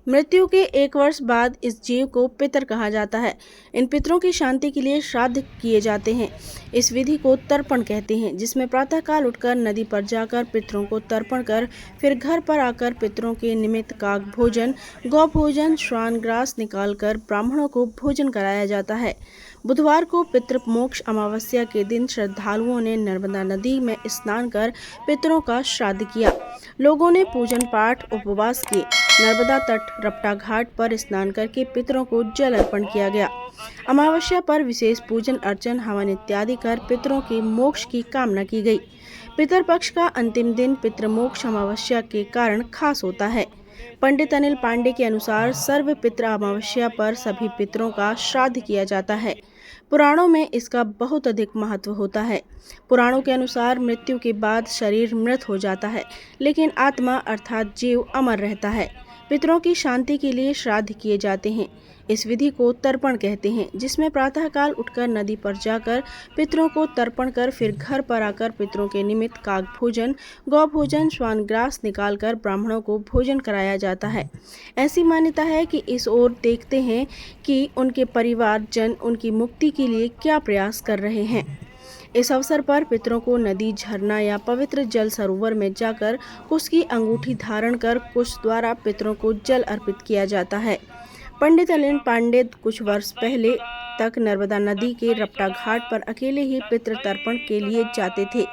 मृत्यु के 1 वर्ष बाद इस जीव को पितर कहा जाता है। इन पितरों की शांति के लिए श्राद्ध किए जाते हैं। इस विधि को तर्पण कहते हैं, जिसमें प्रातःकाल उठकर नदी पर जाकर पितरों को तर्पण कर फिर घर पर आकर पितरों के निमित्त काक भोजन, गौ भोजन, श्वान ग्रास निकालकर ब्राह्मणों को भोजन कराया जाता है। बुधवार को पितृमोक्ष अमावस्या के दिन श्रद्धालुओं ने नर्मदा नदी में स्नान कर पितरों का श्राद्ध किया। लोगों ने पूजन पाठ, उपवास किए। नर्मदा तट रपटा घाट पर स्नान करके पितरों को जल अर्पण किया गया। अमावस्या पर विशेष पूजन अर्चन, हवन इत्यादि कर पितरों के मोक्ष की कामना की गई। पितर पक्ष का अंतिम दिन पितृमोक्ष अमावस्या के कारण खास होता है। पंडित अनिल पांडे के अनुसार सर्व पितृ अमावस्या पर सभी पितरों का श्राद्ध किया जाता है। पुराणों में इसका बहुत अधिक महत्व होता है। पुराणों के अनुसार मृत्यु के बाद शरीर मृत हो जाता है, लेकिन आत्मा अर्थात जीव अमर रहता है। पितरों की शांति के लिए श्राद्ध किए जाते हैं। इस विधि को तर्पण कहते हैं, जिसमें प्रातःकाल उठकर नदी पर जाकर पितरों को तर्पण कर फिर घर पर आकर पितरों के निमित्त काक भोजन, गौ भोजन, श्वान ग्रास निकालकर ब्राह्मणों को भोजन कराया जाता है। ऐसी मान्यता है कि इस ओर देखते हैं कि उनके परिवार जन उनकी मुक्ति के लिए क्या प्रयास कर रहे हैं। इस अवसर पर पितरों को नदी, झरना या पवित्र जल सरोवर में जाकर कुश की अंगूठी धारण कर कुश द्वारा पितरों को जल अर्पित किया जाता है। पंडित अनिल पांडे कुछ वर्ष पहले तक नर्मदा नदी के रपटा घाट पर अकेले ही पितृ तर्पण के लिए जाते थे।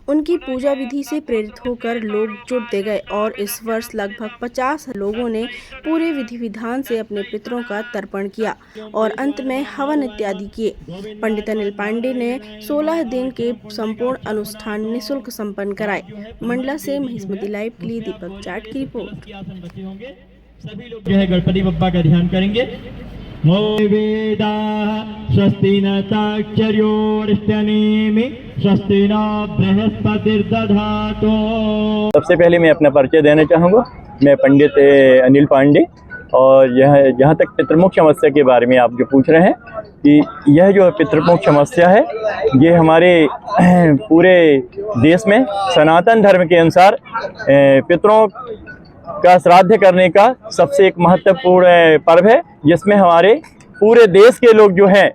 उनकी पूजा विधि से प्रेरित होकर लोग जुड़ते गए और इस वर्ष लगभग 50 लोगों ने पूरे विधि विधान से अपने पितरों का तर्पण किया और अंत में हवन इत्यादि किए। पंडित अनिल पांडे ने 16 दिन के संपूर्ण अनुष्ठान निःशुल्क संपन्न कराए। मंडला से महिष्मती लाइव के लिए दीपक जाट की रिपोर्ट। सभी लोग जो है गणपति बप्पा का ध्यान करेंगे। वेदा स्वस्ति न ताक्षर्योरिष्टनेमि स्वस्ति न बृहस्पतिर्दधातु। सबसे पहले मैं अपना परिचय देना चाहूँगा। मैं पंडित अनिल पांडे और जहाँ तक पितृमोक्ष अमावस्या के बारे में आप जो पूछ रहे हैं कि यह जो पितृमोक्ष अमावस्या है, ये हमारे पूरे देश में सनातन धर्म के अनुसार पितरों का श्राद्ध करने का सबसे एक महत्वपूर्ण पर्व है, जिसमें हमारे पूरे देश के लोग जो हैं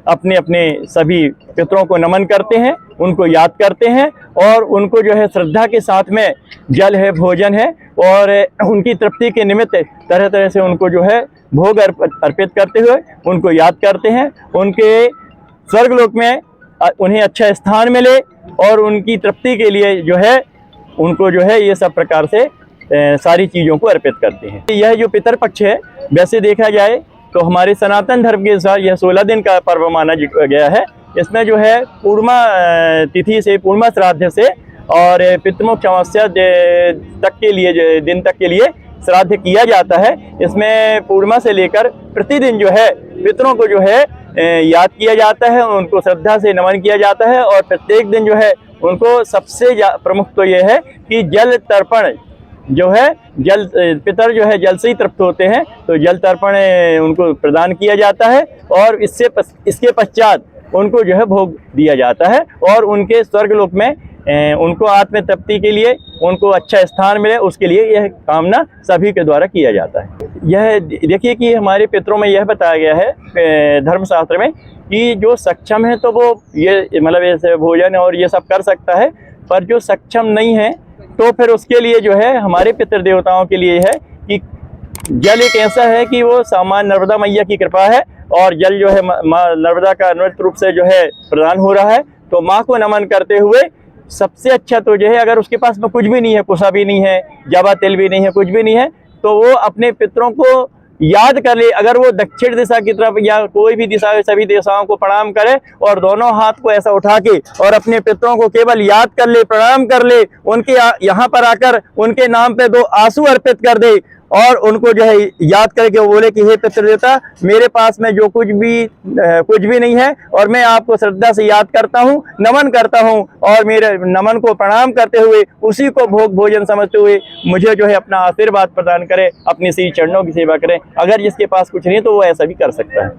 अपने अपने सभी पितरों को नमन करते हैं, उनको याद करते हैं और उनको जो है श्रद्धा के साथ में जल है, भोजन है और उनकी तृप्ति के निमित्त तरह तरह से उनको जो है भोग अर्पित करते हुए उनको याद करते हैं। उनके स्वर्गलोक में उन्हें अच्छा स्थान मिले और उनकी तृप्ति के लिए जो है उनको जो है ये सब प्रकार से सारी चीज़ों को अर्पित करते हैं। यह जो पितर पक्ष है, वैसे देखा जाए तो हमारे सनातन धर्म के अनुसार यह 16 दिन का पर्व माना गया है। इसमें जो है पूर्णिमा तिथि से, पूर्णिमा श्राद्ध से और पितृमोक्ष अमावस्या तक के लिए दिन तक के लिए श्राद्ध किया जाता है। इसमें पूर्णिमा से लेकर प्रतिदिन जो है पितरों को जो है याद किया जाता है, उनको श्रद्धा से नमन किया जाता है और प्रत्येक दिन जो है उनको सबसे प्रमुख तो ये है कि जल तर्पण जो है, जल पितर जो है जल से ही तृप्त होते हैं, तो जल तर्पण उनको प्रदान किया जाता है और इसके पश्चात उनको जो है भोग दिया जाता है और उनके स्वर्गलोक में उनको आत्म तृप्ति के लिए उनको अच्छा स्थान मिले, उसके लिए यह कामना सभी के द्वारा किया जाता है। यह देखिए कि हमारे पितरों में यह बताया गया है धर्मशास्त्र में कि जो सक्षम है तो वो ये मतलब ऐसे भोजन और ये सब कर सकता है, पर जो सक्षम नहीं है तो फिर उसके लिए जो है हमारे पितृ देवताओं के लिए है कि जल एक ऐसा है कि वो सामान्य नर्मदा मैया की कृपा है और जल जो है माँ नर्मदा का अनवरत रूप से जो है प्रदान हो रहा है। तो माँ को नमन करते हुए सबसे अच्छा तो जो है, अगर उसके पास में कुछ भी नहीं है, कुसा भी नहीं है, जावा तिल भी नहीं है, कुछ भी नहीं है, तो वो अपने पितरों को याद कर ले। अगर वो दक्षिण दिशा की तरफ या कोई भी दिशा है, सभी दिशाओं को प्रणाम करे और दोनों हाथ को ऐसा उठा के और अपने पितरों को केवल याद कर ले, प्रणाम कर ले, उनके यहाँ पर आकर उनके नाम पे 2 आंसू अर्पित कर दे और उनको जो है याद करके वो बोले कि हे पितृ देवता, मेरे पास में जो कुछ भी नहीं है और मैं आपको श्रद्धा से याद करता हूँ, नमन करता हूँ और मेरे नमन को प्रणाम करते हुए उसी को भोग भोजन समझते हुए मुझे जो है अपना आशीर्वाद प्रदान करे, अपने श्री चरणों की सेवा करें। अगर जिसके पास कुछ नहीं तो वो ऐसा भी कर सकता है।